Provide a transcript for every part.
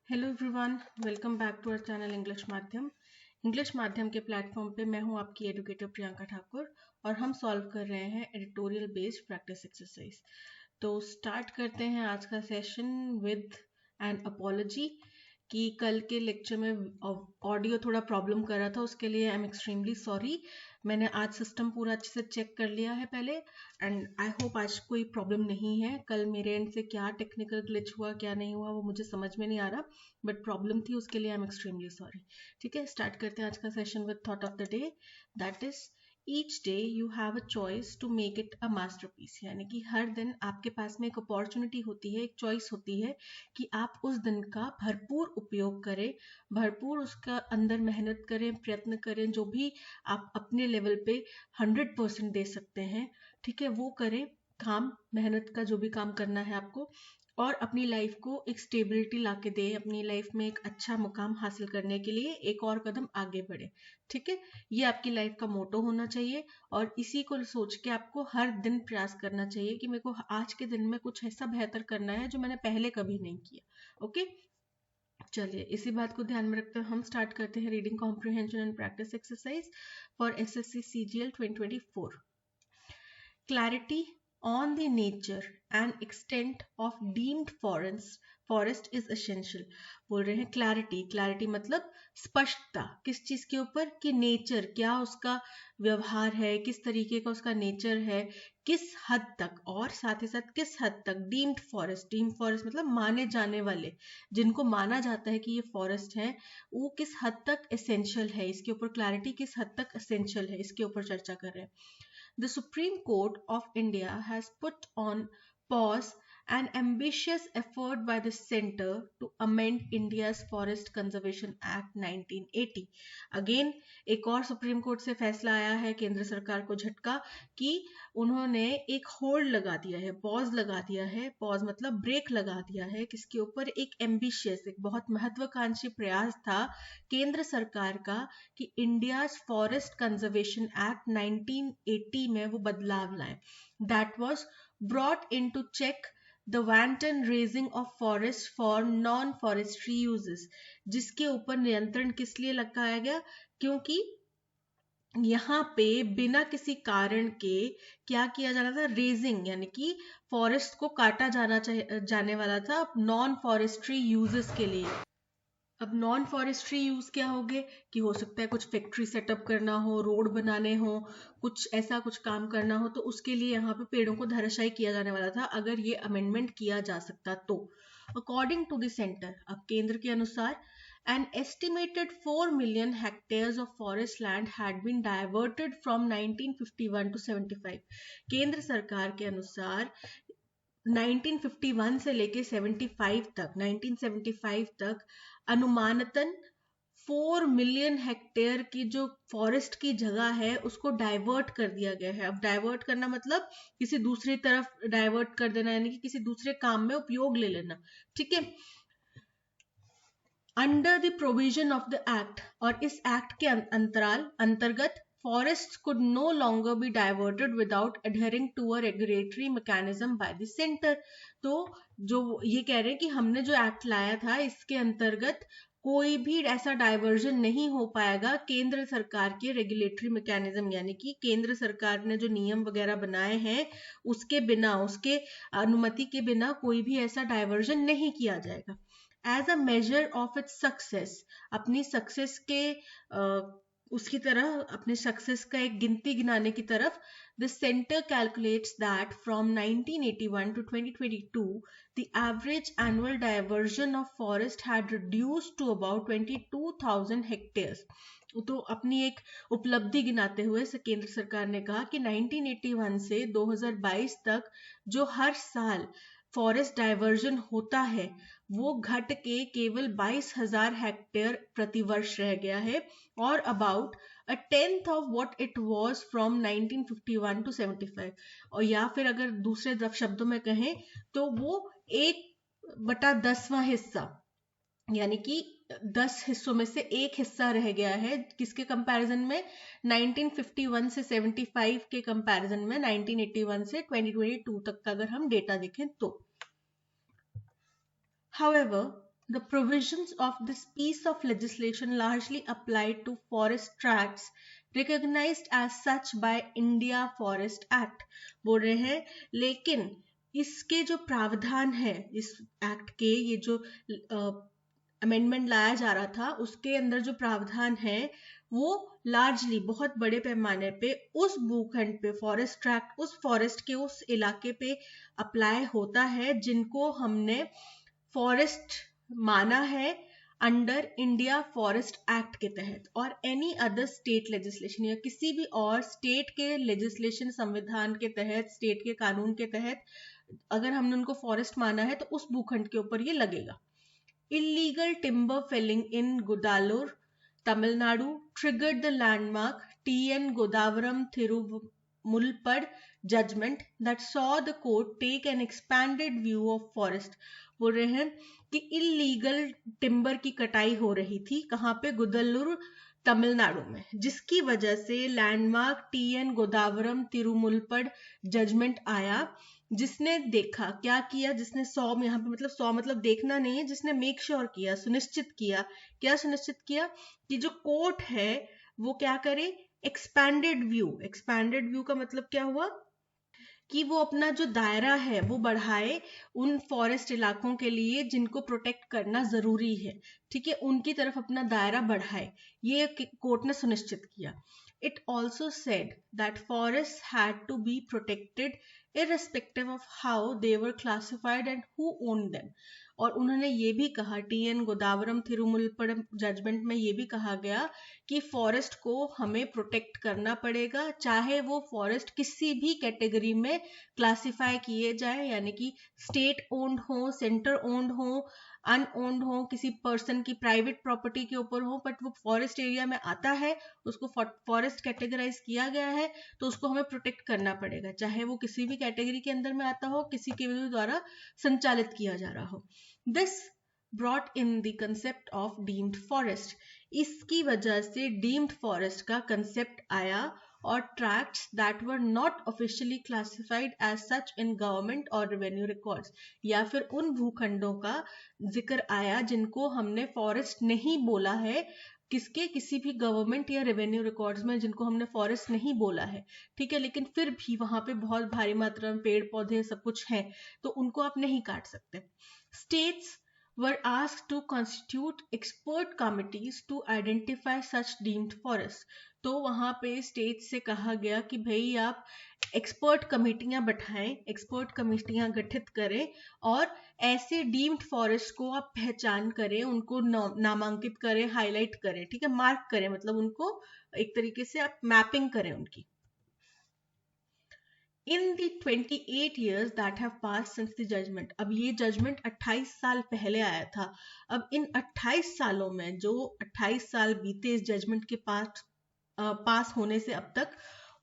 Hello everyone, welcome back to our channel English माध्यम के platform पे मैं हूं आपकी एडुकेटर प्रियंका ठाकुर और हम सॉल्व कर रहे हैं एडिटोरियल बेस्ड प्रैक्टिस एक्सरसाइज। तो स्टार्ट करते हैं आज का सेशन विद एन अपॉलॉजी कि कल के लेक्चर में ऑडियो थोड़ा प्रॉब्लम कर रहा था, उसके लिए आई एम एक्सट्रीमली सॉरी। मैंने आज सिस्टम पूरा अच्छे से चेक कर लिया है पहले एंड आई होप आज कोई प्रॉब्लम नहीं है। कल मेरे एंड से क्या टेक्निकल ग्लिच हुआ क्या नहीं हुआ वो मुझे समझ में नहीं आ रहा, बट प्रॉब्लम थी, उसके लिए आई एम एक्सट्रीमली सॉरी। ठीक है, स्टार्ट करते हैं आज का session with thought of the day, that is each day you have a choice to make it a masterpiece. यानी कि हर दिन आपके पास में एक अपॉर्चुनिटी होती है, एक चॉइस होती है कि आप उस दिन का भरपूर उपयोग करें, भरपूर उसका अंदर मेहनत करें, प्रयत्न करें, जो भी आप अपने लेवल पे 100% दे सकते हैं, ठीक है, वो करें। काम मेहनत का जो भी काम करना है आपको, और अपनी लाइफ को एक स्टेबिलिटी लाके दे, अपनी लाइफ में एक अच्छा मुकाम हासिल करने के लिए एक और कदम आगे बढ़े। ठीक है, ये आपकी लाइफ का मोटो होना चाहिए और इसी को सोच के आपको हर दिन प्रयास करना चाहिए कि मेरे को आज के दिन में कुछ ऐसा बेहतर करना है जो मैंने पहले कभी नहीं किया। ओके, चलिए इसी बात को ध्यान में रखते हुए हम स्टार्ट करते हैं reading comprehension and practice exercise for SSC CGL 2024। Clarity on the nature and extent of deemed forest is essential। बोल रहे हैं क्लैरिटी मतलब स्पष्टता, किस चीज के ऊपर कि नेचर क्या उसका व्यवहार है, किस तरीके का उसका नेचर है, किस हद तक, और साथ ही साथ किस हद तक डीम्ड फॉरेस्ट मतलब माने जाने वाले, जिनको माना जाता है कि ये फॉरेस्ट है, वो किस हद तक एसेंशियल है, इसके ऊपर क्लैरिटी किस हद तक एसेंशियल है, इसके ऊपर चर्चा कर रहे हैं। The Supreme Court of India has put on pause an ambitious effort by the Centre to amend India's Forest Conservation Act 1980। Again, एक और सुप्रीम कोर्ट से फैसला आया है, केंद्र सरकार को झटका कि उन्होंने एक होल्ड लगा दिया है, पॉज लगा दिया है, पॉज मतलब ब्रेक लगा दिया है, किसके ऊपर, एक एम्बिशियस, एक बहुत महत्वाकांक्षी प्रयास था केंद्र सरकार का कि इंडिया फॉरेस्ट कंजर्वेशन एक्ट 1980 में वो बदलाव लाए। That was brought in to check the wanton raising of forest for non-forestry uses, जिसके ऊपर नियंत्रण किस लिए लगाया गया, क्योंकि यहाँ पे बिना किसी कारण के क्या किया जाना था, रेजिंग, यानी कि फॉरेस्ट को काटा जाने वाला था नॉन फॉरेस्ट्री यूजेस के लिए। अब नॉन फॉरेस्ट्री यूज क्या हो गए कि हो सकता है कुछ फैक्ट्री सेटअप करना हो, रोड बनाने हो, कुछ ऐसा कुछ काम करना हो, तो उसके लिए यहाँ पे पेड़ों को धराशायी किया जाने वाला था अगर ये अमेंडमेंट किया जा सकता तो। अकॉर्डिंग टू द सेंटर, अब केंद्र के अनुसार, an estimated 4 million hectares of forest land had been diverted from 1951 to 75। केंद्र सरकार के अनुसार 1951 से लेके 75 तक, 1975 तक अनुमानतन 4 मिलियन हेक्टेयर की जो फॉरेस्ट की जगह है उसको डाइवर्ट कर दिया गया है। अब डाइवर्ट करना मतलब किसी दूसरी तरफ डाइवर्ट कर देना, यानी कि किसी दूसरे काम में उपयोग ले लेना। ठीक है, under the provision of the act, और इस एक्ट के अंतर्गत forests could no longer be diverted without adhering to a regulatory mechanism by the center। तो जो ये कह रहे हैं कि हमने जो एक्ट लाया था इसके अंतर्गत कोई भी ऐसा डाइवर्जन नहीं हो पाएगा केंद्र सरकार के रेगुलेटरी मैकेनिज्म, यानी कि केंद्र सरकार ने जो नियम वगैरह बनाए हैं उसके बिना, उसके अनुमति के बिना कोई भी ऐसा डाइवर्जन नहीं किया जाएगा। As a measure of its success, अपनी सक्सेस के उसकी तरह, अपने सक्सेस का एक गिनती गिनाने की तरफ, the center calculates that from 1981 to 2022 the average annual diversion of forest had reduced to about 22,000 hectares। तो अपनी एक उपलब्धि गिनाते हुए केंद्र सरकार ने कहा कि 1981 से 2022 तक जो हर साल फॉरेस्ट डाइवर्जन होता है वो घट के केवल 22,000 हेक्टेयर प्रतिवर्ष रह गया है, और about a tenth of what it was from 1951 to 75। और या फिर अगर दूसरे शब्दों में कहें तो वो 1/10वां हिस्सा, यानी कि 10 हिस्सों में से एक हिस्सा रह गया है, किसके कंपैरिजन में, 1951 से 75 के कंपैरिजन में 1981 से 2022 तक का अगर हम डेटा देखें तो। However, The provisions of this piece of legislation largely applied to forest tracts recognized as such by India Forest Act. बोल रहे हैं लेकिन इसके जो प्रावधान है इस एक्ट के, ये जो अमेंडमेंट लाया जा रहा था उसके अंदर जो प्रावधान है वो लार्जली बहुत बड़े पैमाने पे उस भूखंड पे, फॉरेस्ट ट्रैक्ट, उस फॉरेस्ट के उस इलाके पे अप्लाई होता है जिनको हमने फॉरेस्ट माना है अंडर इंडिया फॉरेस्ट एक्ट के तहत, और एनी अदर स्टेट लेजिस्लेशन या किसी भी और स्टेट के लेजिस्लेशन, संविधान के तहत, स्टेट के कानून के तहत अगर हमने उनको फॉरेस्ट माना है तो उस भूखंड के ऊपर ये लगेगा. Illegal timber felling in Gudalur, Tamil Nadu triggered the landmark T.N. Godavaram Thirumulpad judgment that saw the court take an expanded view of forest. बोल रहे हैं कि इलीगल टिम्बर की कटाई हो रही थी कहाँ पे, गुदल्लूर तमिलनाडु में, जिसकी वजह से लैंडमार्क टी.एन. गोदावरम तिरुमुलपड जजमेंट आया, जिसने देखा, क्या किया, जिसने सॉ में, यहाँ पे मतलब सॉ मतलब देखना नहीं है, जिसने मेक श्योर किया, सुनिश्चित किया, क्या सुनिश्चित किया कि जो कोर्ट है वो क्या करे, एक्सपैंडेड व्यू का मतलब क्या हुआ कि वो अपना जो दायरा है वो बढ़ाए उन फॉरेस्ट इलाकों के लिए जिनको प्रोटेक्ट करना जरूरी है, ठीक है, उनकी तरफ अपना दायरा बढ़ाए, ये कोर्ट ने सुनिश्चित किया. It also said that forests had to be protected irrespective of how they were classified and who owned them. और उन्होंने ये भी कहा, टी.एन. गोदावरम थिरुमुलपड जजमेंट में ये भी कहा गया कि फॉरेस्ट को हमें प्रोटेक्ट करना पड़ेगा, चाहे वो फॉरेस्ट किसी भी कैटेगरी में क्लासिफाई किए जाए, यानी कि स्टेट ओन्ड हो, सेंटर ओन्ड हो, अनओन्ड हो, किसी पर्सन की प्राइवेट प्रॉपर्टी के ऊपर हो, बट वो फॉरेस्ट एरिया में आता है, उसको फॉरेस्ट कैटेगराइज किया गया है, तो उसको हमें प्रोटेक्ट करना पड़ेगा, चाहे वो किसी भी कैटेगरी के अंदर में आता हो, किसी के भी द्वारा संचालित किया जा रहा हो. This brought in the concept of deemed forest. इसकी वजह से deemed forest का concept आया और tracts that were not officially classified as such in government or revenue records, या फिर उन भूखंडों का जिक्र आया जिनको हमने फॉरेस्ट नहीं बोला है, किसी भी गवर्नमेंट या रेवेन्यू रिकॉर्ड्स में जिनको हमने फॉरेस्ट नहीं बोला है, ठीक है, लेकिन फिर भी वहां पे बहुत भारी मात्रा में पेड़ पौधे सब कुछ है, तो उनको आप नहीं काट सकते. States were asked to constitute expert committees to identify such deemed forests. तो वहां पे स्टेट से कहा गया कि भाई आप एक्सपर्ट कमेटियां बैठाएं, एक्सपर्ट कमेटियां गठित करें और ऐसे डीम्ड फॉरेस्ट को आप पहचान करें, उनको नामांकित करें, हाईलाइट करें, ठीक है, मार्क करें, मतलब उनको एक तरीके से आप मैपिंग करें उनकी. In the 28 years that have passed since the judgment, अब ये जजमेंट 28 साल पहले आया था. अब इन 28 सालों में जो 28 साल बीते इस जजमेंट के पास होने से अब तक,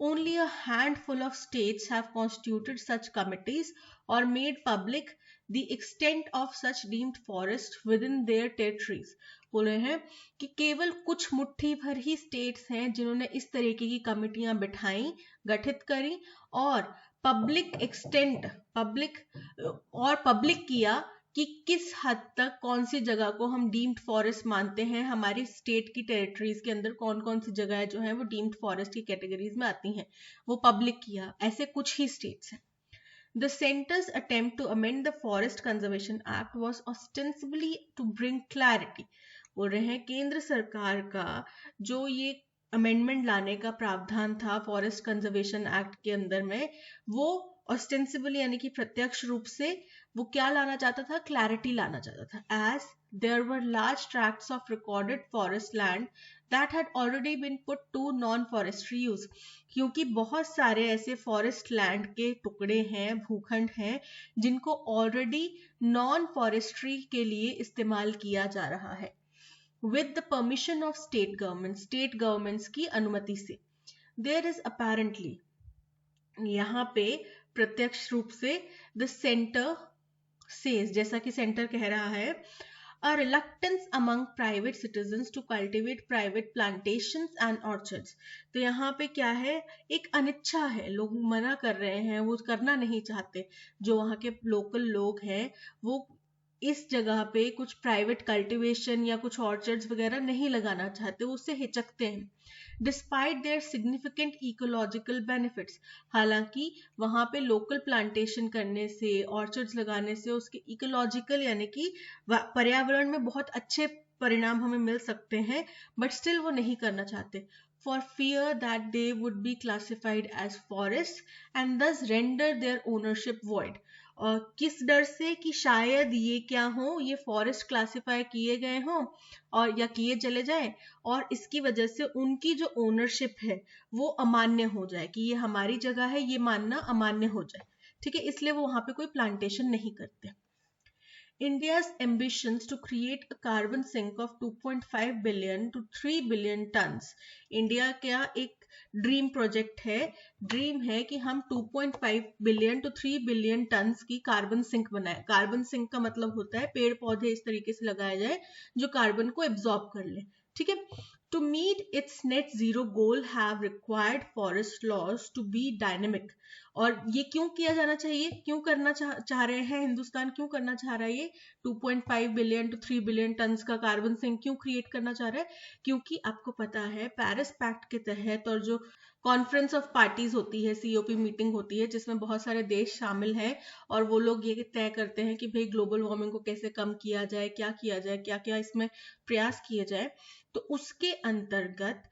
only a handful of states have constituted such committees or made public the extent of such deemed forest within their territories. बोल रहे हैं कि केवल कुछ मुट्ठी भर ही स्टेट्स हैं जिन्होंने इस तरीके की कमिटियां बिठाई, गठित करी और पब्लिक किया कि किस हद तक कौन सी जगह को हम डीम्ड फॉरेस्ट मानते हैं, हमारी स्टेट की टेरिटरीज के अंदर कौन कौन सी जगह जो है वो डीम्ड फॉरेस्ट की कैटेगरीज में आती हैं, वो पब्लिक किया. ऐसे कुछ ही स्टेट्स हैं. The center's attempt to amend the Forest Conservation Act was ostensibly to bring clarity. बोल रहे हैं केंद्र सरकार का जो ये अमेंडमेंट लाने का प्रावधान था फॉरेस्ट कंजर्वेशन एक्ट के अंदर में, वो ऑस्टेंसिबली यानी कि प्रत्यक्ष रूप से वो क्या लाना चाहता था, क्लैरिटी लाना चाहता था. As there were large tracts of recorded forest land that had already been put to non forestry use, क्योंकि बहुत सारे ऐसे फॉरेस्ट लैंड के टुकड़े हैं, भूखंड हैं, जिनको ऑलरेडी नॉन फॉरेस्ट्री के लिए इस्तेमाल किया जा रहा है with the permission of state governments की अनुमति से. There is apparently, यहाँ पे प्रत्यक्ष रूप से the center says, जैसा कि सेंटर कह रहा है, a reluctance among private citizens to cultivate private plantations and orchards. तो यहाँ पे क्या है, एक अनिच्छा है, लोग मना कर रहे हैं, वो करना नहीं चाहते, जो वहाँ के लोकल लोग हैं वो इस जगह पे कुछ प्राइवेट कल्टीवेशन या कुछ ऑर्चर्ड्स वगैरह नहीं लगाना चाहते, वो उससे हिचकते हैं despite there significant ecological benefits. हालांकि वहां पे लोकल प्लांटेशन करने से, ऑर्चर्ड्स लगाने से उसके इकोलॉजिकल यानी कि पर्यावरण में बहुत अच्छे परिणाम हमें मिल सकते हैं, बट स्टिल वो नहीं करना चाहते for fear that they would be classified as forests and thus render their ownership void। और किस डर से कि शायद ये क्या हो, ये फॉरेस्ट क्लासिफाई किए गए हों और या किए चले जाएं, और इसकी वजह से उनकी जो ओनरशिप है वो अमान्य हो जाए, कि ये हमारी जगह है ये मानना अमान्य हो जाए। ठीक है, इसलिए वो वहां पे कोई प्लांटेशन नहीं करते। India's ambitions to create a carbon sink of 2.5 billion to 3 billion tons। India का एक ड्रीम प्रोजेक्ट है, ड्रीम है कि हम 2.5 बिलियन टू 3 बिलियन टन्स की कार्बन सिंक बनाए। कार्बन सिंक का मतलब होता है पेड़ पौधे इस तरीके से लगाए जाए जो कार्बन को एब्जॉर्ब कर ले। ठीक है, to meet its net zero goal have required forest laws to be dynamic। और ये क्यों किया जाना चाहिए, क्यों करना चाह रहे हैं हिंदुस्तान, क्यों करना चाह रहा है ये 2.5 बिलियन टू 3 बिलियन टन्स का कार्बन सिंक क्यों क्रिएट करना चाह रहा है? क्योंकि आपको पता है पेरिस पैक्ट के तहत और जो कॉन्फ्रेंस ऑफ पार्टीज होती है, COP मीटिंग होती है जिसमें बहुत सारे देश शामिल हैं और वो लोग ये तय करते हैं कि भाई ग्लोबल वार्मिंग को कैसे कम किया जाए, क्या किया जाए, क्या क्या इसमें प्रयास किए जाए। तो उसके अंतर्गत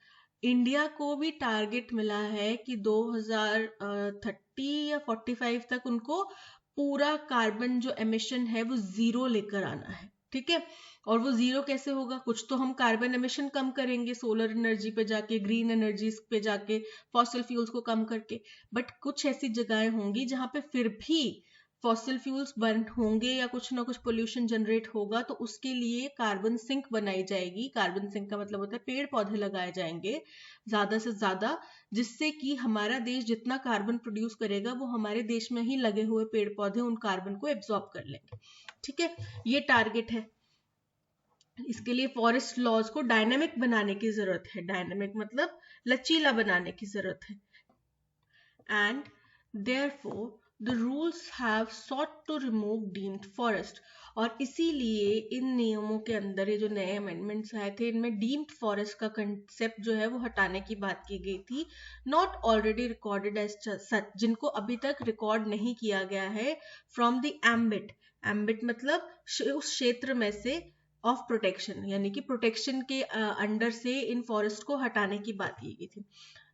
इंडिया को भी टारगेट मिला है कि 2030 या 45 तक उनको पूरा कार्बन जो एमिशन है वो जीरो लेकर आना है। ठीक है, और वो जीरो कैसे होगा? कुछ तो हम कार्बन एमिशन कम करेंगे सोलर एनर्जी पे जाके, ग्रीन एनर्जी पे जाके, फॉसिल फ्यूल्स को कम करके, बट कुछ ऐसी जगहें होंगी जहां पे फिर भी फॉसिल फ्यूल्स बर्न होंगे या कुछ ना कुछ पोल्यूशन जनरेट होगा, तो उसके लिए कार्बन सिंक बनाई जाएगी। कार्बन सिंक का मतलब होता है पेड़ पौधे लगाए जाएंगे ज्यादा से ज्यादा, जिससे कि हमारा देश जितना कार्बन प्रोड्यूस करेगा वो हमारे देश में ही लगे हुए पेड़ पौधे उन कार्बन को एब्जॉर्ब कर लेंगे। ठीक है, ये टारगेट है। इसके लिए फॉरेस्ट लॉज को डायनेमिक बनाने की जरूरत है। डायनेमिक मतलब लचीला बनाने की जरूरत है। And therefore the rules have sought to remove deemed forest। और इसीलिए इन नियमों के अंदर ये जो नए अमेंडमेंट्स आए थे इनमें डीम्ड फॉरेस्ट का कंसेप्ट जो है वो हटाने की बात की गई थी। Not already recorded as such, जिनको अभी तक रिकॉर्ड नहीं किया गया है फ्रॉम द एम्बिट। एम्बिट मतलब उस क्षेत्र में से ऑफ प्रोटेक्शन, यानी कि प्रोटेक्शन के अंडर से इन फॉरेस्ट को हटाने की बात की गई थी।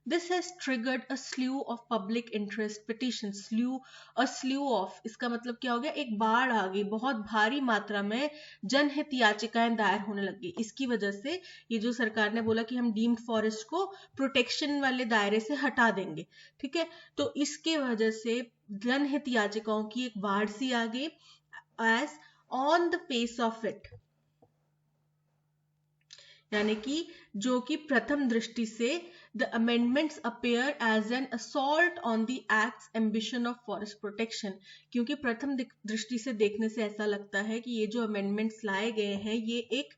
This has triggered a slew of public interest petitions। a slew of इसका मतलब क्या हो गया? एक बाढ़ आ गई, बहुत भारी मात्रा में जनहित याचिकाएं दायर होने लगी। इसकी वजह से ये जो सरकार ने बोला कि हम डीम्ड फॉरेस्ट को प्रोटेक्शन वाले दायरे से हटा देंगे। ठीक है, तो इसके वजह से जनहित याचिकाओं की एक बाढ़ सी आ गई। As on the face of it, यानी कि जो कि प्रथम दृष्टि से the amendments appear as an assault on the act's ambition of forest protection। क्योंकि प्रथम दृष्टि से देखने से ऐसा लगता है कि ये जो amendments लाए गए हैं ये एक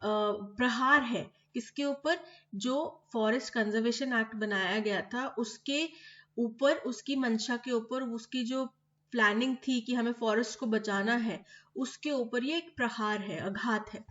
प्रहार है किसके ऊपर? जो फॉरेस्ट कंजर्वेशन एक्ट बनाया गया था उसके ऊपर, उसकी मंशा के ऊपर, उसकी जो प्लानिंग थी कि हमें फॉरेस्ट को बचाना है उसके ऊपर ये एक प्रहार है, आघात है।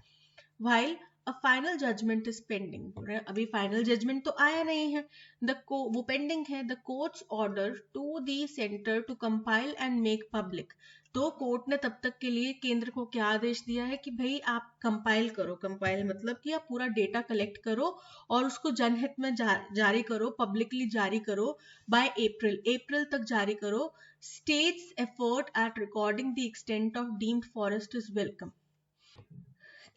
while a final judgment is pending। अभी फाइनल जजमेंट तो आया नहीं है, वो पेंडिंग है। The court's order to the centre to compile and make public. तो कोर्ट ने तब तक के लिए केंद्र को क्या आदेश दिया है कि भाई आप कंपाइल करो। कंपाइल मतलब कि आप पूरा डेटा कलेक्ट करो और उसको जनहित में जारी करो, पब्लिकली जारी करो बाय अप्रैल तक जारी करो। States effort at recording the extent of deemed forest is welcome.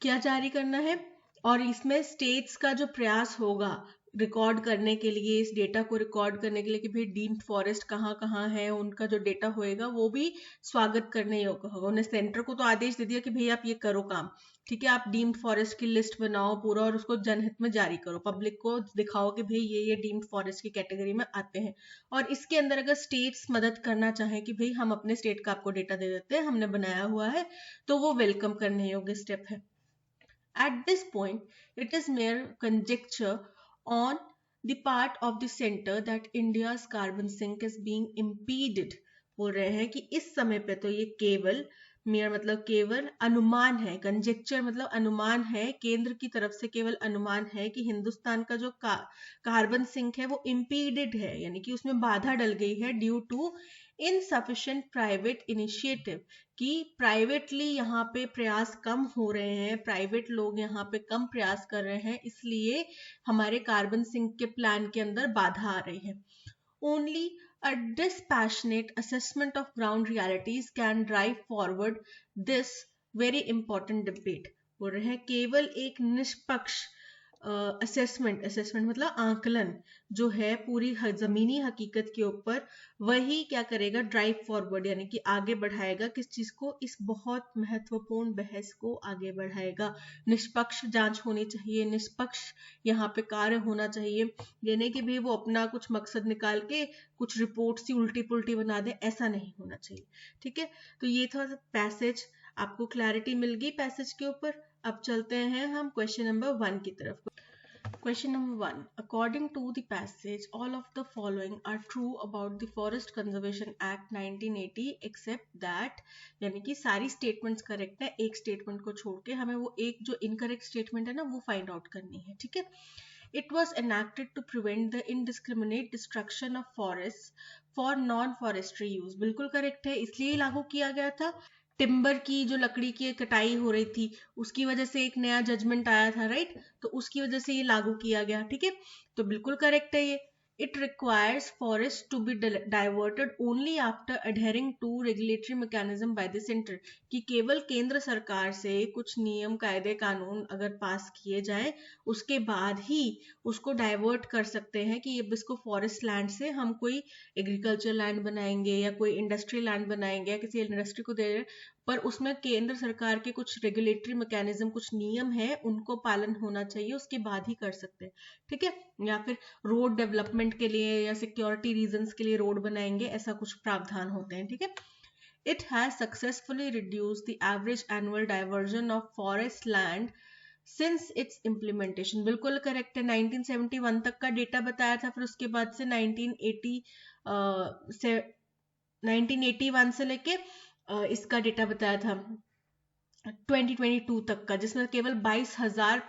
क्या जारी करना है? और इसमें स्टेट्स का जो प्रयास होगा रिकॉर्ड करने के लिए, इस डेटा को रिकॉर्ड करने के लिए कि भाई डीम्ड फॉरेस्ट कहाँ कहाँ है, उनका जो डेटा होएगा वो भी स्वागत करने योग्य होगा। उन्हें सेंटर को तो आदेश दे दिया कि भाई आप ये करो काम, ठीक है, आप डीम्ड फॉरेस्ट की लिस्ट बनाओ पूरा और उसको जनहित में जारी करो, पब्लिक को दिखाओ कि भाई ये डीम्ड फॉरेस्ट की कैटेगरी में आते हैं। और इसके अंदर अगर स्टेट्स मदद करना चाहें कि भाई हम अपने स्टेट का आपको डेटा दे देते हैं, हमने बनाया हुआ है, तो वो वेलकम करने योग्य स्टेप है। At this point, it is mere conjecture on the part of the center that India's carbon sink is being impeded। बोल रहे हैं कि इस समय पे तो ये केवल मेयर मतलब केवल, अनुमान है, कंजेक्चर मतलब अनुमान है, केंद्र की तरफ से केवल अनुमान है कि हिंदुस्तान का जो कार्बन सिंक है वो इम्पीडेड है, यानी कि उसमें बाधा डल गई है due to insufficient private initiative, कि प्राइवेटली यहाँ पे प्रयास कम हो रहे हैं, प्राइवेट लोग यहाँ पे कम प्रयास कर रहे हैं, इसलिए हमारे कार्बन सिंक के प्लान के अंदर बाधा आ रही है। Only a dispassionate assessment of ground realities can drive forward this very important debate. बोल रहे हैं केवल एक निष्पक्ष असेसमेंट मतलब आकलन जो है पूरी जमीनी हकीकत के ऊपर, वही क्या करेगा, ड्राइव फॉरवर्ड यानी कि आगे बढ़ाएगा किस चीज को, इस बहुत महत्वपूर्ण बहस को आगे बढ़ाएगा। निष्पक्ष जांच होनी चाहिए, निष्पक्ष यहाँ पे कार्य होना चाहिए, यानी कि भी वो अपना कुछ मकसद निकाल के कुछ रिपोर्ट सी उल्टी पुल्टी बना दे, ऐसा नहीं होना चाहिए। ठीक है, तो ये था पैसेज, आपको क्लैरिटी मिल गई पैसेज के ऊपर। अब चलते हैं हम क्वेश्चन नंबर 1 की तरफ। Question number 1. According to the passage, all of the following are true about the Forest Conservation Act 1980 except that, यानी कि सारी स्टेटमेंट्स करेक्ट है, एक स्टेटमेंट को छोड़ के हमें वो एक जो इनकरेक्ट स्टेटमेंट है ना वो फाइंड आउट करनी है। ठीक है, It was enacted to prevent the indiscriminate destruction of forests for non-forestry use. बिल्कुल करेक्ट है, इसलिए लागू किया गया था। टिम्बर की जो लकड़ी की कटाई हो रही थी उसकी वजह से एक नया जजमेंट आया था, राइट, तो उसकी वजह से ये लागू किया गया। ठीक है, तो बिल्कुल करेक्ट है ये। It requires forests to be diverted only after adhering to regulatory mechanism by the center, कि केवल केंद्र सरकार से कुछ नियम कायदे कानून अगर पास किए जाए उसके बाद ही उसको डाइवर्ट कर सकते हैं, कि अब इसको फॉरेस्ट लैंड से हम कोई एग्रीकल्चर लैंड बनाएंगे या कोई इंडस्ट्री लैंड बनाएंगे या किसी इंडस्ट्री को दे रहे, पर उसमें केंद्र सरकार के कुछ रेगुलेटरी मैकेनिज्म, कुछ नियम है, उनको पालन होना चाहिए, उसके बाद ही कर सकते हैं। ठीक है, या फिर रोड डेवलपमेंट के लिए या सिक्योरिटी रीजंस के लिए रोड बनाएंगे, ऐसा कुछ प्रावधान होते हैं। ठीक है, It has successfully reduced the average annual diversion of forest land since its implementation. बिल्कुल करेक्ट है, 1971 तक का डेटा बताया था, फिर उसके बाद से 1981 से लेके इसका डेटा बताया था 2022 तक का, जिसमें केवल 22,000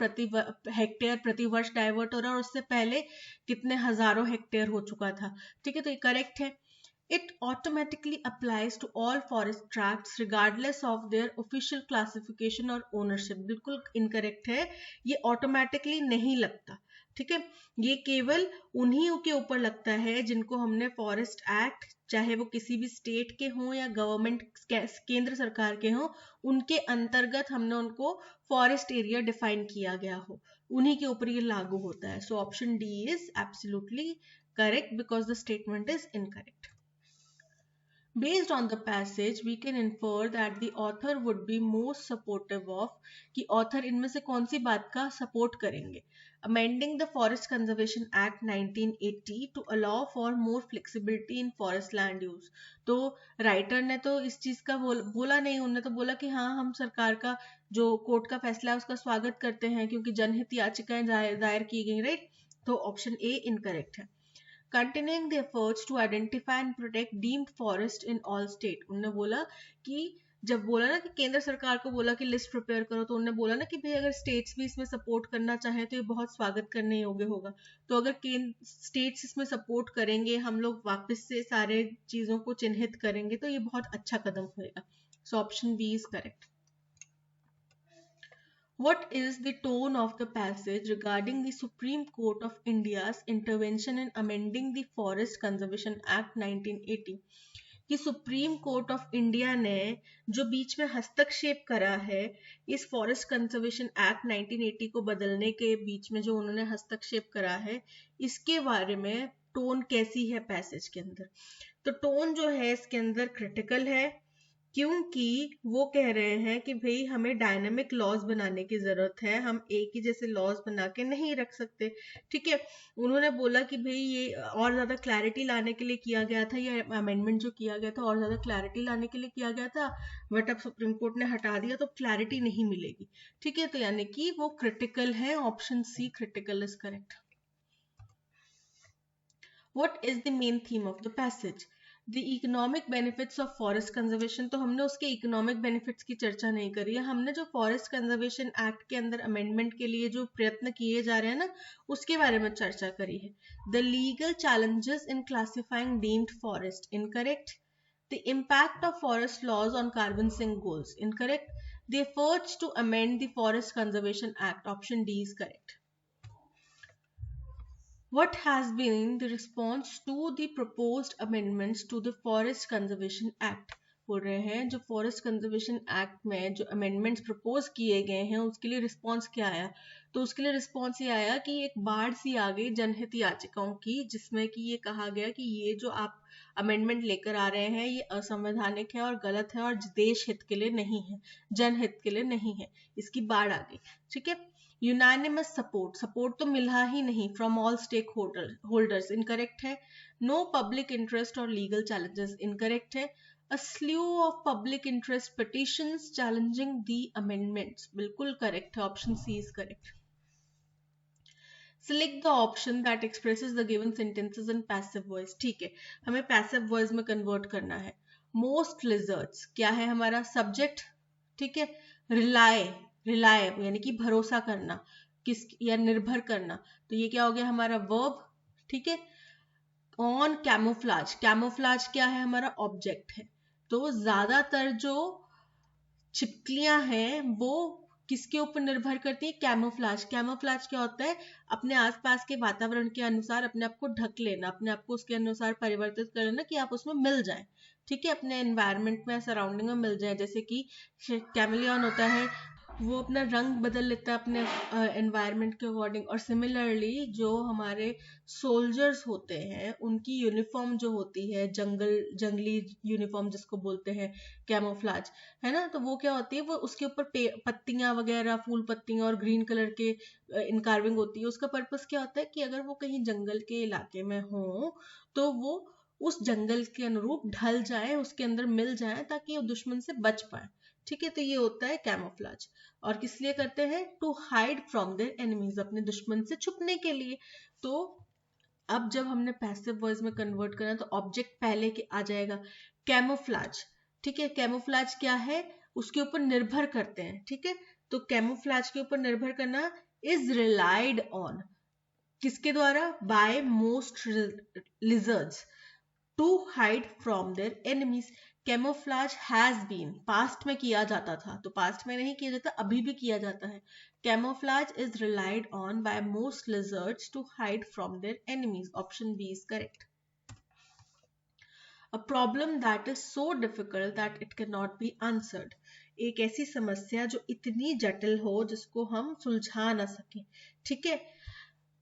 हेक्टेयर प्रति वर्ष डाइवर्ट हो रहा है, और उससे पहले कितने हजारों हेक्टेयर हो चुका था। ठीक है, तो ये करेक्ट है। It automatically applies to all forest tracts regardless of their official classification or ownership. बिल्कुल इनकरेक्ट है, ये ऑटोमेटिकली नहीं लगता। ठीक है, ये केवल उन्हीं के ऊपर लगता है जिनको हमने फॉरेस्ट एक्ट, चाहे वो किसी भी स्टेट के हों या गवर्नमेंट केंद्र सरकार के हों, उनके अंतर्गत हमने उनको फॉरेस्ट एरिया डिफाइन किया गया हो, उन्हीं के ऊपर ये लागू होता है। So option D is absolutely correct because the statement is incorrect. Based on the passage, we can infer that the author would be most supportive of, कि author इनमें से कौन सी बात का support करेंगे, amending the Forest Conservation Act 1980 to allow for more flexibility in forest land use. तो writer ने तो इस चीज का बोला नहीं, उन्होंने तो बोला कि हाँ हम सरकार का जो कोर्ट का फैसला है उसका स्वागत करते हैं क्योंकि जनहित याचिकाएं दायर की गई, राइट, तो ऑप्शन ए इनकरेक्ट है। Continuing the efforts to identify and protect deemed forest in all state. उन्होंने बोला कि जब बोला ना कि केंद्र सरकार को बोला कि लिस्ट प्रिपेयर करो, तो उन्होंने बोला ना कि भाई अगर स्टेट्स भी इसमें सपोर्ट करना चाहें तो ये बहुत स्वागत करने योग्य होगा। तो अगर स्टेट्स इसमें सपोर्ट करेंगे, हम लोग वापस से सारे चीजों को चिन्हित करेंगे, तो ये बहुत अच्छा कदम होगा। So option B is correct. What is the tone of the passage regarding the Supreme Court of India's intervention in amending the Forest Conservation Act 1980? कि सुप्रीम कोर्ट ऑफ इंडिया ने जो बीच में हस्तक्षेप करा है इस फॉरेस्ट कंजर्वेशन एक्ट 1980 को बदलने के बीच में, जो उन्होंने हस्तक्षेप करा है, इसके बारे में टोन कैसी है पैसेज के अंदर? तो टोन जो है इसके अंदर क्रिटिकल है, क्योंकि वो कह रहे हैं कि भाई हमें डायनामिक लॉज बनाने की जरूरत है, हम एक ही जैसे लॉज बना के नहीं रख सकते। ठीक है, उन्होंने बोला कि भाई ये और ज्यादा क्लैरिटी लाने के लिए किया गया था, ये अमेंडमेंट जो किया गया था और ज्यादा क्लैरिटी लाने के लिए किया गया था, बट अब सुप्रीम कोर्ट ने हटा दिया तो क्लैरिटी नहीं मिलेगी। ठीक है, तो यानी कि वो क्रिटिकल है, option C critical is correct. What is the main theme of the passage? The economic benefits of forest conservation, तो हमने उसके इकोनॉमिक बेनिफिट्स की चर्चा नहीं करी है, हमने जो फॉरेस्ट कंजर्वेशन एक्ट के अंदर अमेंडमेंट के लिए जो प्रयत्न किए जा रहे हैं ना उसके बारे में चर्चा करी है। The legal challenges in classifying deemed forest, incorrect. The impact of forest laws on carbon sink goals, incorrect. The efforts to amend the forest conservation act, option D is correct. What has been the response to the proposed amendments to the Forest Conservation Act? बोल रहे हैं जो forest conservation act में जो amendments propose किए गए हैं उसके लिए रिस्पांस क्या आया, तो उसके लिए रिस्पांस ये आया कि एक बाढ़ सी आ गई जनहित याचिकाओं की, जिसमें कि ये कहा गया कि ये जो आप अमेंडमेंट लेकर आ रहे हैं ये असंवैधानिक है और गलत है और देश हित के लिए नहीं है, जनहित के लिए नहीं है, इसकी बाढ़ आ गई। ठीक है, यूनानिमस सपोर्ट तो मिला ही नहीं from all stakeholders, incorrect है। नो पब्लिक इंटरेस्ट और लीगल चैलेंजेस, इनकरेक्ट है। A slew of public interest petitions challenging the amendments, बिल्कुल करेक्ट है, option C is correct. Select the option that expresses the given sentences in passive voice, ठीक है, हमें passive voice में convert करना है। Most lizards क्या है हमारा सब्जेक्ट, ठीक है। rely यानी कि भरोसा करना, किस या निर्भर करना, तो ये क्या हो गया हमारा वर्ब, ठीक है। ऑन कैमोफ्लाज क्या है हमारा ऑब्जेक्ट है, तो ज्यादातर जो छिपकलियां हैं वो किसके ऊपर निर्भर करती है, कैमोफ्लाज क्या होता है, अपने आसपास के वातावरण के अनुसार अपने आप को ढक लेना, अपने आप को उसके अनुसार परिवर्तित कर लेना कि आप उसमें मिल जाएं, ठीक है, अपने एनवायरनमेंट में सराउंडिंग में मिल जाए। जैसे कि कैमिलियन होता है वो अपना रंग बदल लेता है अपने एनवायरनमेंट के अकॉर्डिंग, और सिमिलरली जो हमारे सोल्जर्स होते हैं उनकी यूनिफॉर्म जो होती है जंगली यूनिफॉर्म जिसको बोलते हैं कैमोफ्लाज, है ना, तो वो क्या होती है, वो उसके ऊपर पत्तियां वगैरह फूल पत्तियां और ग्रीन कलर के इनकार्विंग होती है। उसका पर्पस क्या होता है कि अगर वो कहीं जंगल के इलाके में हो तो वो उस जंगल के अनुरूप ढल जाए, उसके अंदर मिल जाए ताकि वो दुश्मन से बच पाए, ठीक है। तो ये होता है कैमोफ्लाज, और किस लिए करते हैं, to hide from their enemies, अपने दुश्मन से छुपने के लिए। तो अब जब हमने पैसिव वॉइस में कन्वर्ट करना तो ऑब्जेक्ट पहले के आ जाएगा कैमोफ्लाज, ठीक है। कैमोफ्लाज क्या है, उसके ऊपर निर्भर करते हैं, ठीक है। तो कैमोफ्लाज के ऊपर निर्भर करना इज रिलाइड ऑन, किसके द्वारा, by most lizards to hide from their enemies. Camouflage has been, past में किया जाता था, तो पास्ट में नहीं किया जाता, अभी भी किया जाता है। Camouflage is relied on by most lizards to hide from their enemies, option B is correct. A problem that is so difficult that it cannot be answered, एक ऐसी समस्या जो इतनी जटिल हो जिसको हम सुलझा ना सकें, ठीक है।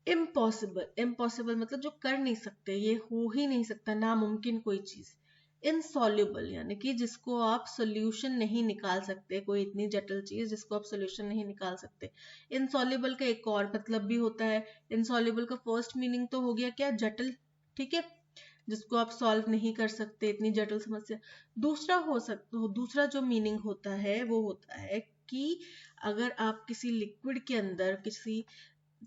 इम्पॉसिबल मतलब जो कर नहीं सकते, ये हो ही नहीं सकता, नामुमकिन कोई चीज। इनसॉल्युबल यानी कि जिसको आप सोल्यूशन नहीं निकाल सकते, कोई इतनी जटिल चीज जिसको आप सोल्यूशन नहीं निकाल सकते। इनसॉल्युबल का एक और मतलब भी होता है, इनसॉल्युबल का फर्स्ट मीनिंग तो हो गया क्या, जटिल, ठीक है, जिसको आप सॉल्व नहीं कर सकते, इतनी जटिल समस्या। दूसरा जो मीनिंग होता है वो होता है कि अगर आप किसी लिक्विड के अंदर, किसी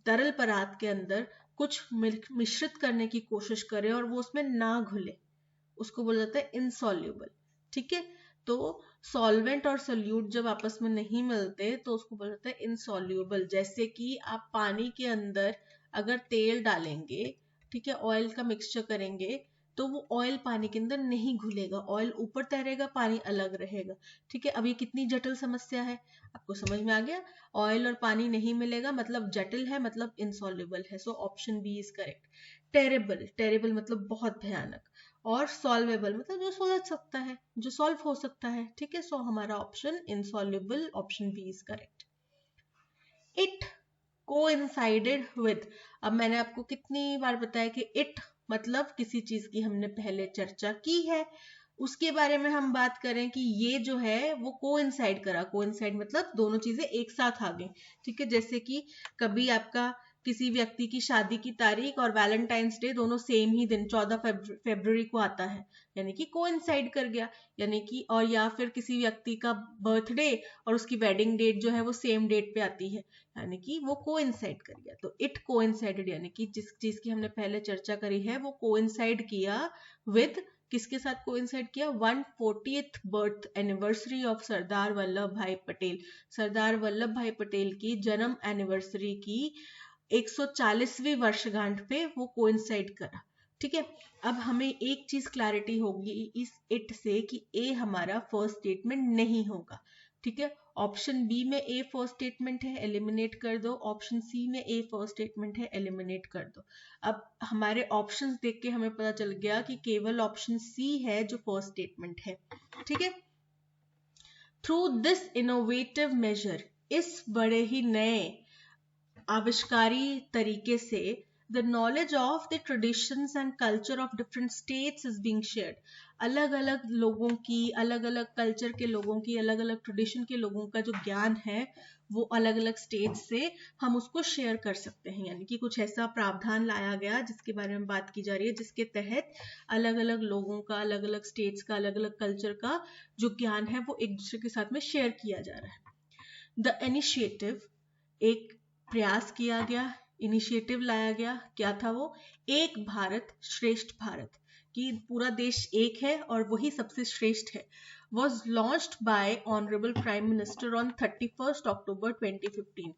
तरल पदार्थ के अंदर कुछ मिश्रित करने की कोशिश करें और वो उसमें ना घुले, उसको बोला जाता है इनसॉल्युबल, ठीक है। तो सॉल्वेंट और सोल्यूट जब आपस में नहीं मिलते तो उसको बोला जाता है इनसॉल्युबल। जैसे कि आप पानी के अंदर अगर तेल डालेंगे, ठीक है, ऑयल का मिक्सचर करेंगे तो वो ऑयल पानी के अंदर नहीं घुलेगा, ऑयल ऊपर तैरेगा, पानी अलग रहेगा, ठीक है। अब ये कितनी जटिल समस्या है, आपको समझ में आ गया। ऑयल और पानी नहीं मिलेगा मतलब जटिल है, मतलब इनसॉल्युबल है, so option B is correct. Terrible मतलब बहुत भयानक, और सॉल्वेबल मतलब जो सुलझ सकता है, जो सॉल्व हो सकता है, ठीक है। सो हमारा option insoluble, option B is correct. It coincided with, अब मैंने आपको कितनी बार बताया कि इट मतलब किसी चीज की हमने पहले चर्चा की है, उसके बारे में हम बात करें कि ये जो है वो कोइंसाइड करा, कोइंसाइड मतलब दोनों चीजें एक साथ आ गई, ठीक है। जैसे कि कभी आपका किसी व्यक्ति की शादी की तारीख और वैलेंटाइंस डे दोनों सेम ही दिन 14 फरवरी को आता है, यानी कि कोइंसाइड कर गया, यानी कि, और या फिर किसी व्यक्ति का बर्थडे और उसकी वेडिंग डेट जो है वो सेम डेट पे आती है, यानी कि वो कोइंसाइड कर गया। तो इट कोइंसाइडेड यानी कि जिस चीज की हमने पहले चर्चा करी है वो कोइंसाइड किया विद किसके साथ कोइंसाइड किया? 140th birth anniversary of Sardar Vallabh भाई पटेल। सरदार वल्लभ भाई पटेल की जन्म एनिवर्सरी की 140वीं वर्षगांठ पे वो कोइंसाइड करा। ठीक है, अब हमें एक चीज क्लैरिटी होगी इस इट से कि ए हमारा फर्स्ट स्टेटमेंट नहीं होगा। ठीक है, ऑप्शन बी में ए फर्स्ट स्टेटमेंट है, एलिमिनेट कर दो। ऑप्शन सी में ए फर्स्ट स्टेटमेंट है, एलिमिनेट कर दो। अब हमारे ऑप्शंस देख के हमें पता चल गया कि केवल ऑप्शन सी है जो फर्स्ट स्टेटमेंट है। ठीक है, थ्रू दिस इनोवेटिव मेजर, इस बड़े ही नए आविष्कारी तरीके से the knowledge of the traditions and culture of different states is being shared. अलग अलग लोगों की, अलग अलग कल्चर के लोगों की, अलग अलग ट्रेडिशन के लोगों का जो ज्ञान है वो अलग अलग स्टेट से हम उसको शेयर कर सकते हैं। यानी कि कुछ ऐसा प्रावधान लाया गया जिसके बारे में बात की जा रही है, जिसके तहत अलग अलग लोगों का, अलग अलग स्टेट्स का, अलग अलग कल्चर का जो ज्ञान है वो एक दूसरे के साथ में शेयर किया जा रहा है। द इनिशिएटिव, एक प्रयास किया गया, इनिशिएटिव लाया गया। क्या था वो? एक भारत श्रेष्ठ भारत, कि पूरा देश एक है और वही सबसे श्रेष्ठ है। Was launched by honourable prime minister on 31 अक्टूबर 2015।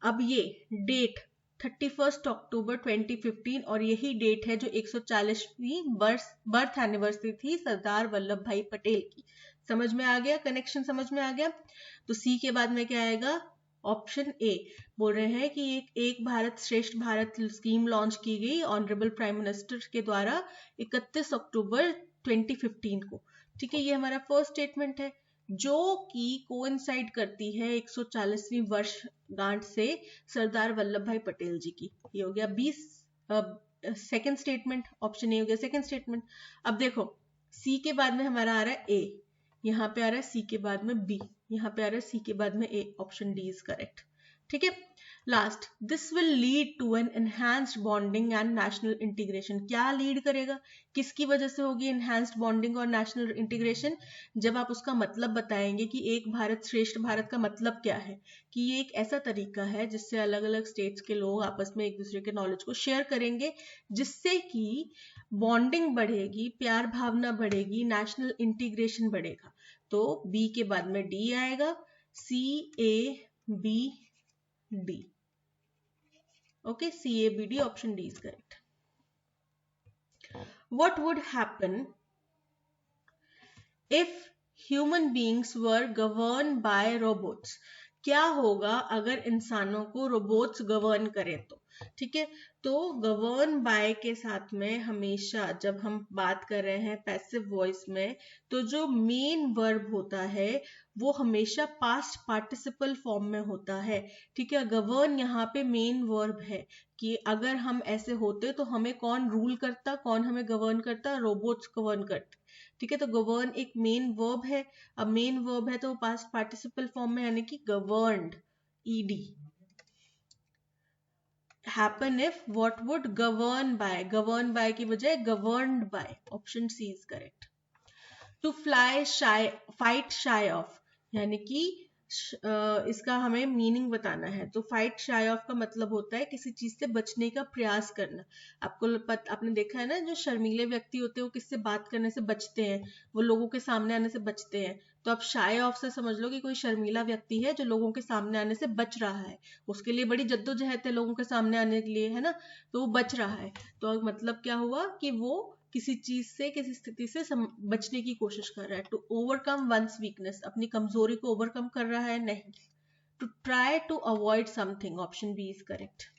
अब ये डेट 31 अक्टूबर 2015 और यही डेट है जो 140वीं बर्थ एनिवर्सरी थी सरदार वल्लभ भाई पटेल की। समझ में आ गया? कनेक्शन समझ में आ गया? तो सी के बाद में क्या आएगा? ऑप्शन ए बोल रहे हैं कि एक भारत श्रेष्ठ भारत स्कीम लॉन्च की गई ऑनरेबल प्राइम मिनिस्टर के द्वारा 31 अक्टूबर 2015 को। ठीक है, ये हमारा फर्स्ट स्टेटमेंट है जो कि कोइंसाइड करती है 140वीं वर्षगांठ से सरदार वल्लभ भाई पटेल जी की। ये हो गया 20 सेकेंड स्टेटमेंट, ऑप्शन ए हो गया सेकेंड स्टेटमेंट। अब देखो सी के बाद में हमारा आ रहा है ए, यहाँ पे आ रहा है सी के बाद में बी, यहाँ पे आ रहा है सी के बाद में A. Option D is correct. ठीक है, last, this will lead to an enhanced bonding and national integration. क्या लीड करेगा? किसकी वजह से होगी एनहांस्ड बॉन्डिंग और नेशनल इंटीग्रेशन? जब आप उसका मतलब बताएंगे कि एक भारत श्रेष्ठ भारत का मतलब क्या है, कि ये एक ऐसा तरीका है जिससे अलग अलग स्टेट्स के लोग आपस में एक दूसरे के नॉलेज को शेयर करेंगे, जिससे कि बॉन्डिंग बढ़ेगी, प्यार भावना बढ़ेगी, नेशनल इंटीग्रेशन बढ़ेगा। तो बी के बाद में डी आएगा, C A B D. Okay, C A B D, option D is correct. What would happen if human beings were governed by robots? क्या होगा अगर इंसानों को रोबोट्स गवर्न करें तो? ठीक है, तो गवर्न बाय के साथ में हमेशा जब हम बात कर रहे हैं पैसिव वॉइस में, तो जो मेन वर्ब होता है वो हमेशा पास्ट पार्टिसिपल फॉर्म में होता है। ठीक है, गवर्न यहाँ पे मेन वर्ब है कि अगर हम ऐसे होते तो हमें कौन रूल करता, कौन हमें गवर्न करता? रोबोट्स गवर्न करते। ठीक है, तो गवर्न एक मेन वर्ब है। अब मेन वर्ब है तो पास्ट पार्टिसिपल फॉर्म में, यानी कि governed, E D. Happen if, what would govern by, govern by की बजाय governed by. Option C is correct. To fly shy, fight shy of, यानी कि इसका हमें मीनिंग बताना है। तो फाइट शाई ऑफ का मतलब होता है किसी चीज से बचने का प्रयास करना। आपने देखा है ना, जो शर्मीले व्यक्ति होते हैं वो किससे बात करने से बचते हैं, वो लोगों के सामने आने से बचते हैं। तो आप शाई ऑफ से समझ लो कि कोई शर्मीला व्यक्ति है जो लोगों के सामने आने से बच रहा है, उसके लिए बड़ी जद्दोजहद है लोगों के सामने आने के लिए, है ना, तो वो बच रहा है। तो मतलब क्या हुआ कि वो किसी चीज से, किसी स्थिति से बचने की कोशिश कर रहा है। टू ओवरकम वंस वीकनेस, अपनी कमजोरी को ओवरकम कर रहा है, नहीं। To try to avoid something, option B is correct.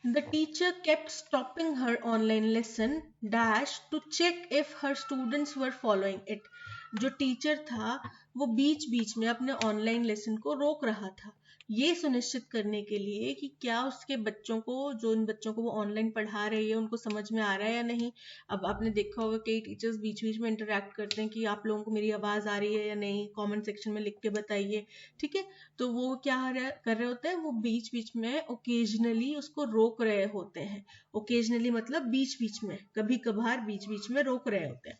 The teacher kept stopping her online lesson dash to check if her students were following it. जो टीचर था वो बीच बीच में अपने ऑनलाइन लेसन को रोक रहा था, ये सुनिश्चित करने के लिए कि क्या उसके बच्चों को, जो इन बच्चों को वो ऑनलाइन पढ़ा रही है, उनको समझ में आ रहा है या नहीं। अब आपने देखा होगा कई टीचर्स बीच बीच में इंटरेक्ट करते हैं कि आप लोगों को मेरी आवाज आ रही है या नहीं, कमेंट सेक्शन में लिख के बताइए। ठीक है, तो वो क्या कर रहे होते हैं, वो बीच बीच में ओकेजनली उसको रोक रहे होते हैं। ओकेजनली मतलब बीच बीच में, कभी कभार बीच बीच में रोक रहे होते हैं।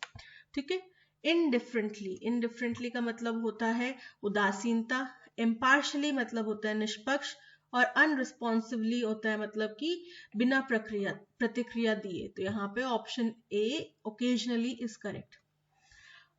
ठीक है, इनडिफरेंटली, इनडिफरेंटली का मतलब होता है उदासीनता। इम्पार्शली मतलब होता है निष्पक्ष, और अनरिस्पॉन्सिवली होता है मतलब कि बिना प्रतिक्रिया दिए। तो यहाँ पे option A occasionally is correct.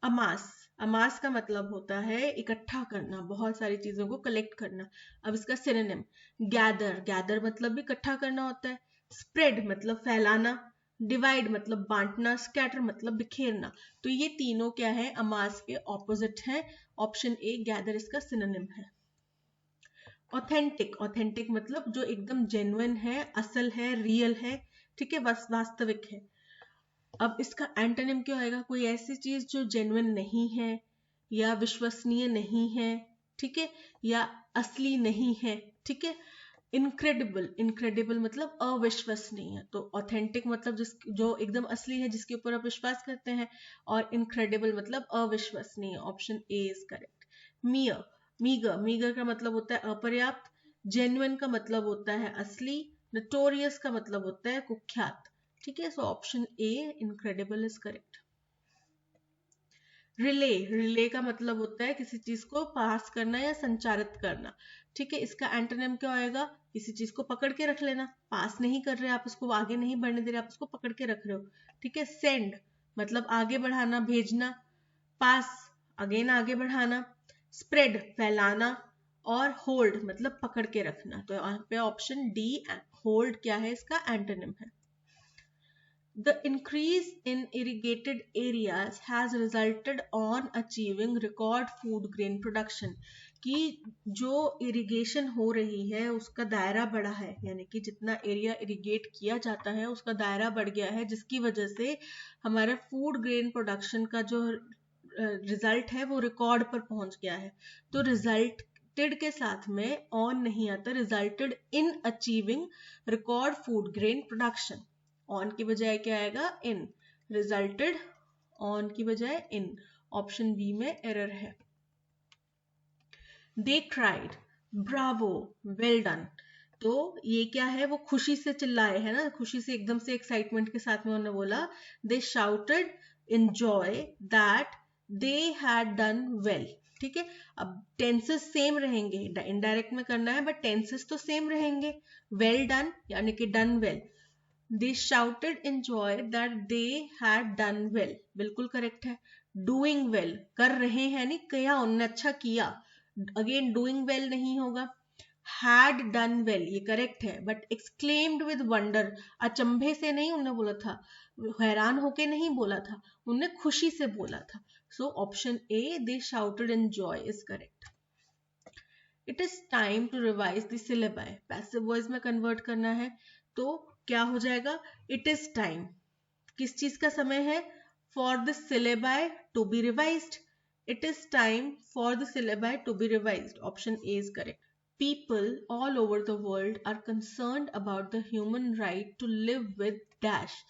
Amass, amass का मतलब होता है इकट्ठा करना, बहुत सारी चीजों को कलेक्ट करना। अब इसका सिनोनिम गैदर, गैदर मतलब भी इकट्ठा करना होता है। स्प्रेड मतलब फैलाना, डिवाइड मतलब बांटना, स्कैटर मतलब बिखेरना। तो ये तीनों क्या है, अमास के ऑपोजिट हैं। ऑप्शन ए गैदर इसका सिनोनिम है। ऑथेंटिक, ऑथेंटिक मतलब जो एकदम जेन्युइन है, असल है, रियल है, ठीक है, वास्तविक है। अब इसका एंटोनिम क्या होएगा, कोई ऐसी चीज जो जेन्युइन नहीं है या विश्वसनीय नहीं है, ठीक है, या असली नहीं है, ठीक है। इनक्रेडिबल, इनक्रेडिबल मतलब अविश्वसनीय। तो ऑथेंटिक मतलब जो एकदम असली है, जिसके ऊपर आप विश्वास करते हैं, और इनक्रेडिबल मतलब अविश्वसनीय। Option A is correct. मियर, meagre, meagre का मतलब होता है अपर्याप्त, जेन्युइन का मतलब होता है असली, नोटोरियस का मतलब होता है कुख्यात, ठीक है। So option A incredible is correct. Relay, relay का मतलब होता है किसी चीज को पास करना या संचारित करना, ठीक है। इसका एंटोनिम क्या होएगा, किसी चीज को पकड़ के रख लेना, पास नहीं कर रहे आप उसको, आगे नहीं बढ़ने दे रहे आप उसको, पकड़ के रख रहे हो, ठीक है। सेंड मतलब आगे बढ़ाना, भेजना, पास अगेन आगे बढ़ाना, स्प्रेड फैलाना, और होल्ड मतलब पकड़ के रखना। तो यहाँ पे ऑप्शन डी होल्ड क्या है, इसका एंटोनिम है। The increase in irrigated areas has resulted on achieving record food grain production, कि जो इरिगेशन हो रही है उसका दायरा बढ़ा है, यानी कि जितना एरिया इरिगेट किया जाता है उसका दायरा बढ़ गया है, जिसकी वजह से हमारा फूड ग्रेन प्रोडक्शन का जो रिजल्ट है वो रिकॉर्ड पर पहुंच गया है। तो रिजल्टेड के साथ में ऑन नहीं आता, resulted in achieving record food grain production. On की बजाय क्या आएगा, इन, रिजल्टेड ऑन की बजाय इन। ऑप्शन बी में एरर है। They tried, Bravo, well done. तो ये क्या है, वो खुशी से चिल्लाए है ना, खुशी से एकदम से एक्साइटमेंट के साथ में उन्होंने बोला। They shouted in joy that they had done well, ठीक है। अब टेंसेस सेम रहेंगे, इनडायरेक्ट में करना है बट टेंसेस तो सेम रहेंगे। वेल डन यानी कि done well. They shouted in joy that they had done well, बिल्कुल करेक्ट है। Doing well कर रहे हैं, नहीं किया उन्होंने, अच्छा किया, अगेन doing well नहीं होगा। Had done well ये करेक्ट है, बट exclaimed with wonder, अचंभे से नहीं उन्होंने बोला था, हैरान होके नहीं बोला था, उन्होंने खुशी से बोला था। So option A they shouted in joy is correct. It is time to revise the syllabi, passive voice में कन्वर्ट करना है, तो क्या हो जाएगा, इट इज टाइम, किस चीज का समय है, for the syllabi to be revised. It is time for the syllabi to be revised. Option A is correct. People all over the world are concerned about the human right to live with dash.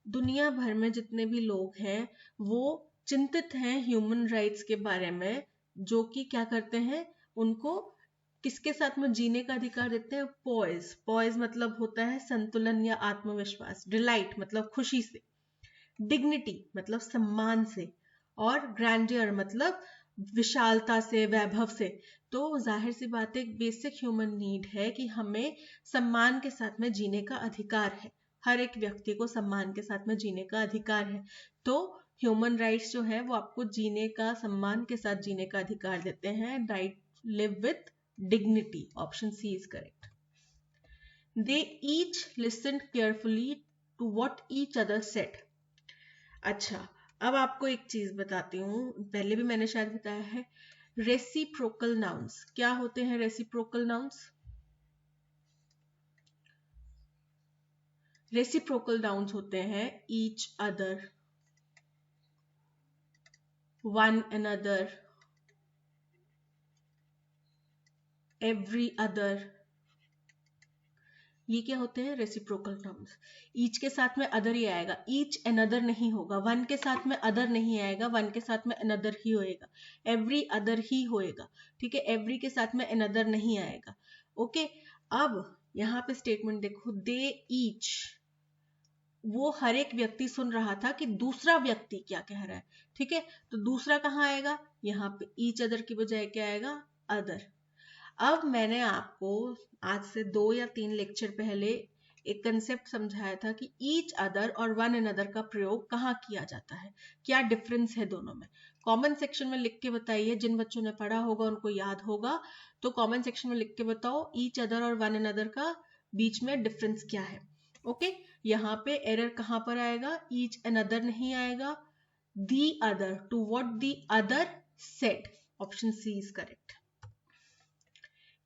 दुनिया भर में जितने भी लोग हैं वो चिंतित हैं ह्यूमन राइट्स के बारे में, जो कि क्या करते हैं, उनको किसके साथ में जीने का अधिकार देते हैं, पॉइज, पॉइज मतलब होता है संतुलन या आत्मविश्वास, डिलाइट मतलब खुशी से, डिग्निटी मतलब सम्मान से, और ग्रैंडियर मतलब विशालता से, वैभव से। तो जाहिर सी बात है, एक बेसिक ह्यूमन नीड है कि हमें सम्मान के साथ में जीने का अधिकार है, हर एक व्यक्ति को सम्मान के साथ में जीने का अधिकार है। तो ह्यूमन राइट्स जो है वो आपको जीने का, सम्मान के साथ जीने का अधिकार देते हैं, right live with dignity. Option C is correct. They each listened carefully to what each other said. अच्छा, अब आपको एक चीज बताती हूँ, पहले भी मैंने शायद बताया है। रेसिप्रोकल नाउन्स क्या होते हैं, रेसिप्रोकल नाउन्स, रेसिप्रोकल नाउन्स होते हैं each other, one another, every other, ये क्या होते हैं, रेसिप्रोकल नाउन्स। ईच के साथ में अदर ही आएगा, ईच अनदर नहीं होगा, वन के साथ में अदर नहीं आएगा, वन के साथ में अनदर ही होएगा, एवरी अदर ही होएगा, ठीक है, एवरी के साथ में अनदर नहीं आएगा। ओके, अब यहाँ पे स्टेटमेंट देखो, दे ईच, वो हर एक व्यक्ति सुन रहा था कि दूसरा व्यक्ति क्या कह रहा है, ठीक है। तो दूसरा कहाँ आएगा, यहाँ पे ईच अदर की बजाय क्या आएगा, अदर। अब मैंने आपको आज से 2 या 3 लेक्चर पहले एक कंसेप्ट समझाया था कि ईच अदर और वन अनदर का प्रयोग कहाँ किया जाता है, क्या डिफरेंस है दोनों में। कमेंट सेक्शन में लिख के बताइए, जिन बच्चों ने पढ़ा होगा उनको याद होगा, तो कमेंट सेक्शन में लिख के बताओ ईच अदर और वन अनदर का बीच में डिफरेंस क्या है। ओके, यहाँ पे एरर कहाँ पर आएगा, ईच अनदर नहीं आएगा, the other, to what the other said, option C is correct.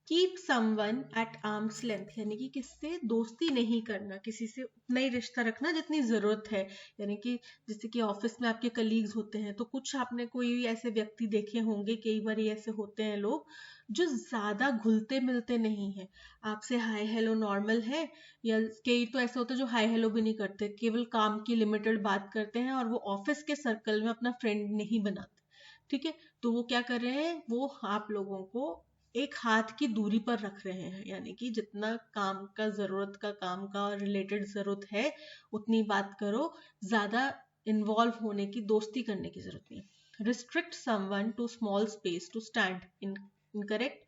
Keep someone at arm's length, यानी कि किससे दोस्ती नहीं करना, किसी से उतना ही रिश्ता रखना जितनी जरूरत है। यानी कि जैसे कि ऑफिस में आपके कलीग्स होते हैं, तो कुछ आपने कोई ऐसे व्यक्ति देखे होंगे, कई बार ऐसे होते हैं लोग जो ज्यादा घुलते मिलते नहीं है, आपसे हाय हेलो नॉर्मल है, या कई तो ऐसे होते हैं जो हाय हेलो भी नहीं करते, केवल काम की लिमिटेड बात करते हैं और वो ऑफिस के सर्कल में अपना फ्रेंड नहीं बनाते। ठीक है, तो वो क्या कर रहे हैं, वो आप लोगों को एक हाथ की दूरी पर रख रहे हैं, यानी कि जितना काम का जरूरत का काम का रिलेटेड जरूरत है उतनी बात करो, ज्यादा इन्वॉल्व होने की, दोस्ती करने की जरूरत नहीं। Restrict someone to small space to stand, incorrect.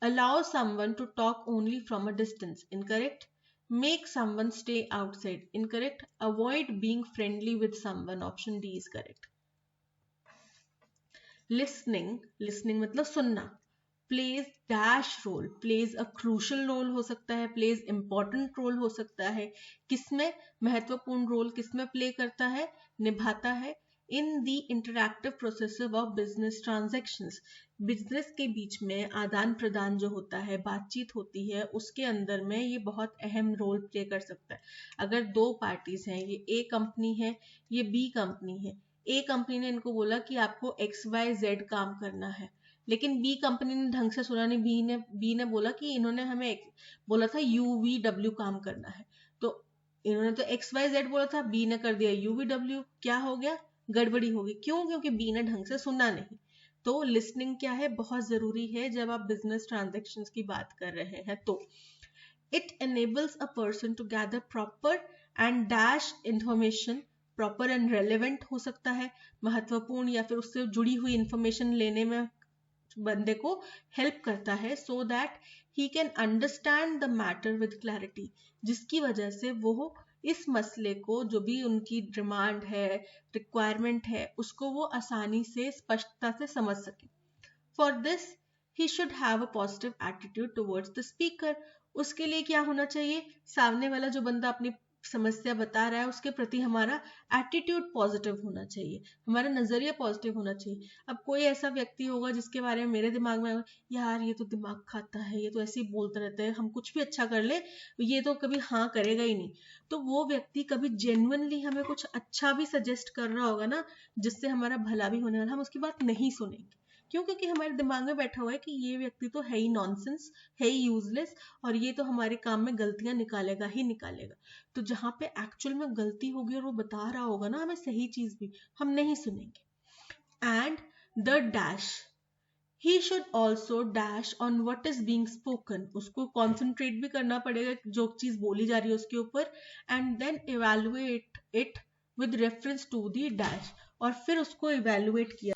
Allow someone to talk only from a distance, incorrect. Make someone stay outside, incorrect. Avoid being friendly with someone, option D is correct. Listening, listening मतलब सुनना, plays dash role, plays a crucial role हो सकता है, pledge important role हो सकता है, किसमें महत्वपूर्ण रोल किसमें प्ले करता है, निभाता है, in the interactive process of business transactions, business के बीच में आदान प्रदान जो होता है, बातचीत होती है, उसके अंदर में ये बहुत अहम रोल प्ले कर सकता है। अगर दो पार्टीज हैं, ये ए कंपनी है, ये बी कंपनी है, ए कंपनी ने इनको बोला कि आपको XYZ काम करना है, लेकिन बी कंपनी ने ढंग से सुना नहीं, बी ने बोला कि इन्होंने हमें बोला था UVW काम करना है, तो इन्होंने तो XYZ बोला था, बी ने कर दिया UVW, क्या हो गया, गड़बड़ी होगी। क्यों? क्योंकि बी ने ढंग से सुना नहीं। तो लिसनिंग क्या है, बहुत जरूरी है जब आप बिजनेस ट्रांजेक्शन्स की बात कर रहे हैं। तो it enables a person to gather proper and dash information, proper and relevant हो सकता है, महत्वपूर्ण या फिर उससे जुड़ी हुई इंफॉर्मेशन लेने में बंदे को हेल्प करता है, so that he can understand the matter with clarity, जिसकी वजह से वो इस मसले को, जो भी उनकी डिमांड है, रिक्वायरमेंट है, उसको वो आसानी से स्पष्टता से समझ सके। For this he should have a positive attitude towards the speaker, उसके लिए क्या होना चाहिए, सामने वाला जो बंदा अपनी समस्या बता रहा है उसके प्रति हमारा एटीट्यूड पॉजिटिव होना चाहिए, हमारा नजरिया पॉजिटिव होना चाहिए। अब कोई ऐसा व्यक्ति होगा जिसके बारे में मेरे दिमाग में आएगा, यार ये तो दिमाग खाता है, ये तो ऐसे ही बोलता रहता है, हम कुछ भी अच्छा कर ले ये तो कभी हाँ करेगा ही नहीं, तो वो व्यक्ति कभी जेन्युइनली हमें कुछ अच्छा भी सजेस्ट कर रहा होगा ना, जिससे हमारा भला भी होने वाला, हम उसकी बात नहीं सुनेंगे। क्यों? क्योंकि हमारे दिमाग में बैठा हुआ है कि ये व्यक्ति तो है ही नॉनसेंस, है ही यूजलेस, और ये तो हमारे काम में गलतियां निकालेगा ही निकालेगा। तो जहां पे एक्चुअल में गलती होगी और वो बता रहा होगा ना हमें सही चीज भी, हम नहीं सुनेंगे। And the dash, he should also dash on what is being spoken, उसको कॉन्सेंट्रेट भी करना पड़ेगा जो चीज बोली जा रही है उसके ऊपर, and then evaluate it with reference to the dash, और फिर उसको इवेलुएट किया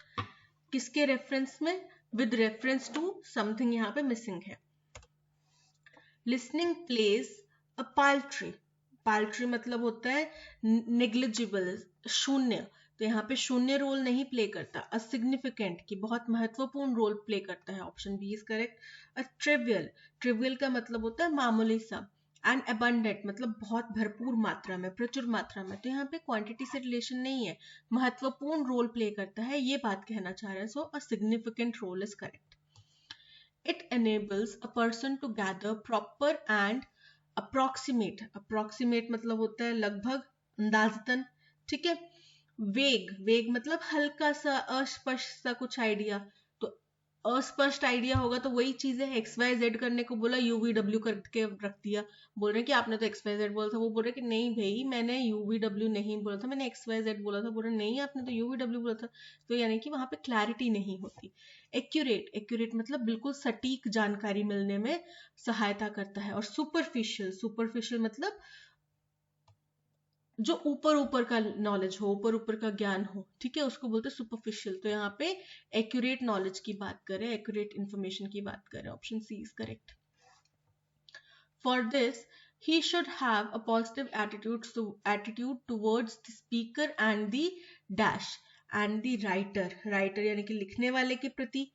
किसके रेफरेंस में, विद रेफरेंस टू समथिंग, यहाँ पे मिसिंग है। लिसनिंग प्लेज अ पाल्ट्री, पाल्ट्री मतलब होता है नेग्लिजिबल, शून्य, तो यहाँ पे शून्य रोल नहीं प्ले करता, असिग्निफिकेंट की बहुत महत्वपूर्ण रोल प्ले करता है, option B is correct. A trivial, trivial का मतलब होता है मामूली सा, एंड अबंडेंट मतलब बहुत भरपूर मात्रा में, प्रचुर मात्रा में, तो यहाँ पे क्वांटिटी से रिलेशन नहीं है, महत्वपूर्ण रोल प्ले करता है, ये बात कहना चाह रहे हैं। So a significant role is correct. It enables a person to gather proper and approximate, approximate मतलब होता है लगभग, अंदाजतन, ठीक है। वेग, वेग मतलब हल्का सा, अस्पष्ट सा कुछ आइडिया, तो अस्पष्ट आइडिया होगा तो वही चीज है, XYZ करने को बोला UVW करके रख दिया, बोल रहे हैं कि आपने तो XYZ बोला था, वो बोल रहे कि नहीं भाई मैंने UVW नहीं बोला था, मैंने XYZ बोला था, बोल रहे नहीं आपने तो UVW बोला था, तो यानी कि वहां पे क्लैरिटी नहीं होती। एक्यूरेट, एक्यूरेट मतलब बिल्कुल सटीक जानकारी मिलने में सहायता करता है। और सुपरफिशियल, सुपरफिशियल मतलब जो ऊपर ऊपर का नॉलेज हो, ऊपर ऊपर का ज्ञान हो, ठीक है, उसको बोलते हैं सुपरफिशियल। तो यहाँ पे एक्यूरेट नॉलेज की बात करें, एक्यूरेट इंफॉर्मेशन की बात करें, option C is correct. For this, he should have a positive attitude towards the speaker and the dash and the writer. Writer यानी कि लिखने वाले के प्रति,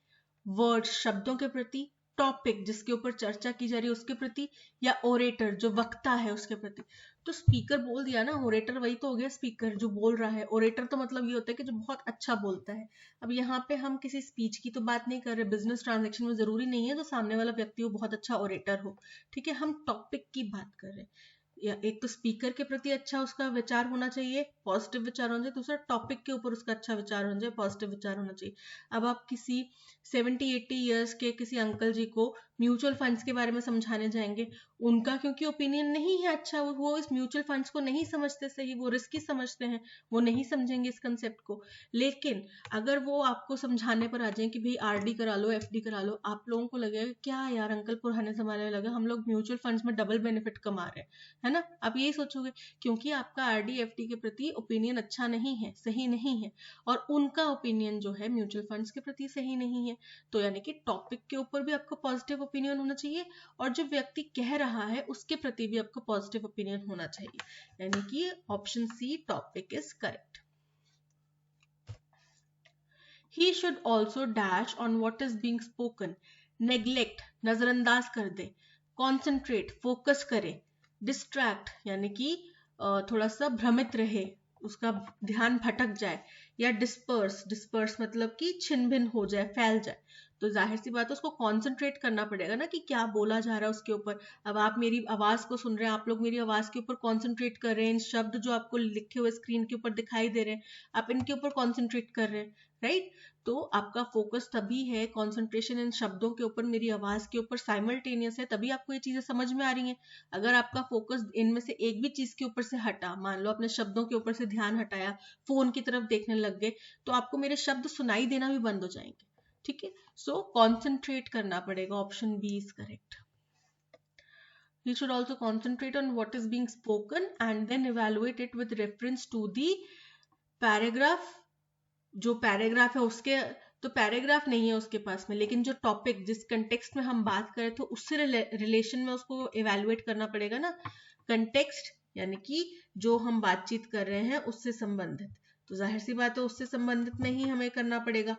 वर्ड्स शब्दों के प्रति, टॉपिक जिसके ऊपर चर्चा की जा रही है उसके प्रति, या ओरेटर जो वक्ता है उसके प्रति। तो स्पीकर बोल दिया ना, ओरेटर वही तो हो गया स्पीकर जो बोल रहा है। ओरेटर तो मतलब ये होता है कि जो बहुत अच्छा बोलता है। अब यहाँ पे हम किसी स्पीच की तो बात नहीं कर रहे, बिजनेस ट्रांजेक्शन में जरूरी नहीं है तो सामने वाला व्यक्ति वो बहुत अच्छा ओरेटर हो, ठीक है, हम टॉपिक की बात कर रहे हैं। या एक तो स्पीकर के प्रति अच्छा उसका विचार होना चाहिए, पॉजिटिव विचार होना चाहिए, दूसरा टॉपिक के ऊपर उसका अच्छा विचार होना चाहिए, पॉजिटिव विचार होना चाहिए। अब आप किसी 70-80 ईयर्स के किसी अंकल जी को म्यूचुअल फंड्स के बारे में समझाने जाएंगे, उनका क्योंकि ओपिनियन नहीं है अच्छा, वो इस म्यूचुअल फंड्स को नहीं समझते सही, वो रिस्की समझते हैं, वो नहीं समझेंगे इस कंसेप्ट को। लेकिन अगर वो आपको समझाने पर आ जाए कि भाई आरडी करा लो, एफडी करा लो, आप लोगों को लगेगा क्या यार अंकल पुराने जमाने में लगा हम लोग म्यूचुअल फंड्स में डबल बेनिफिट कमा रहे हैं, है ना, आप यही सोचोगे, क्योंकि आपका आरडी एफडी के प्रति ओपिनियन अच्छा नहीं है, सही नहीं है, और उनका ओपिनियन जो है म्यूचुअल फंड्स के प्रति सही नहीं है। तो यानी कि टॉपिक के ऊपर भी आपको पॉजिटिव ओपिनियन होना चाहिए, और जो व्यक्ति कह रहा है उसके प्रति भी आपको पॉजिटिव ओपिनियन होना चाहिए, यानी कि option C topic is correct. He should also dash on what is being spoken. Neglect नजरअंदाज कर दे, concentrate फोकस करे, distract यानी कि थोड़ा सा भ्रमित रहे, उसका ध्यान भटक जाए, या डिस्पर्स मतलब कि छिन भिन हो जाए, फैल जाए। तो जाहिर सी बात है उसको कॉन्सेंट्रेट करना पड़ेगा ना कि क्या बोला जा रहा है उसके ऊपर। अब आप मेरी आवाज को सुन रहे हैं, आप लोग मेरी आवाज के ऊपर कॉन्सेंट्रेट कर रहे हैं, इन शब्द जो आपको लिखे हुए स्क्रीन के ऊपर दिखाई दे रहे हैं आप इनके ऊपर कॉन्सेंट्रेट कर रहे हैं, राइट। तो आपका फोकस तभी है, कंसंट्रेशन इन शब्दों के ऊपर, मेरी आवाज के ऊपर साइमल्टेनियस है, तभी आपको ये चीजें समझ में आ रही हैं। अगर आपका फोकस इनमें से एक भी चीज के ऊपर से हटा, मान लो अपने शब्दों के ऊपर से ध्यान हटाया, फोन की तरफ देखने लग गए, तो आपको मेरे शब्द सुनाई देना भी बंद हो जाएंगे, ठीक है। सो कॉन्सेंट्रेट करना पड़ेगा, option B is correct. You should also concentrate on what is being spoken and then evaluate it with reference to the paragraph। जो पैराग्राफ है उसके, तो पैराग्राफ नहीं है उसके पास में, लेकिन जो टॉपिक जिस कंटेक्स्ट में हम बात करें तो उससे रिलेशन में उसको इवेलुएट करना पड़ेगा ना। कंटेक्स्ट यानी कि जो हम बातचीत कर रहे हैं उससे संबंधित, तो जाहिर सी बात है उससे संबंधित में ही हमें करना पड़ेगा,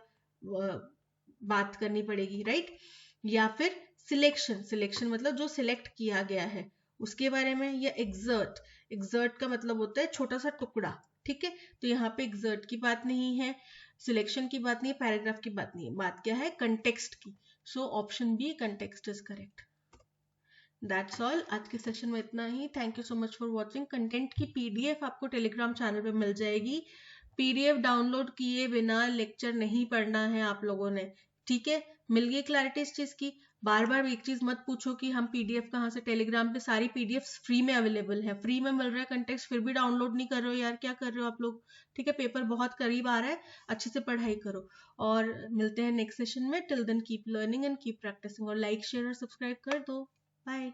बात करनी पड़ेगी, राइट। या फिर सिलेक्शन मतलब जो सिलेक्ट किया गया है उसके बारे में, या एग्जर्ट का मतलब होता है छोटा सा टुकड़ा, ठीक है। तो यहाँ पे एग्जर्ट की बात नहीं है, सिलेक्शन की बात नहीं है, पैराग्राफ की बात नहीं है, बात क्या है कंटेक्स्ट की। So option B context is correct. That's all, आज के सेशन में इतना ही। Thank you so much for watching. Content की पीडीएफ आपको टेलीग्राम चैनल पे मिल जाएगी। पीडीएफ डाउनलोड किए बिना लेक्चर नहीं पढ़ना है आप लोगों ने, ठीक है। मिल गई क्लैरिटी इस चीज की। बार बार एक चीज मत पूछो कि हम पीडीएफ कहाँ से, टेलीग्राम पे सारी पीडीएफ फ्री में अवेलेबल है, फ्री में मिल रहा है कंटेक्स्ट, फिर भी डाउनलोड नहीं कर रहे हो यार, क्या कर रहे हो आप लोग, ठीक है। पेपर बहुत करीब आ रहा है, अच्छे से पढ़ाई करो, और मिलते हैं नेक्स्ट सेशन में। Till then keep learning and keep practising, और लाइक शेयर और सब्सक्राइब कर दो। बाय।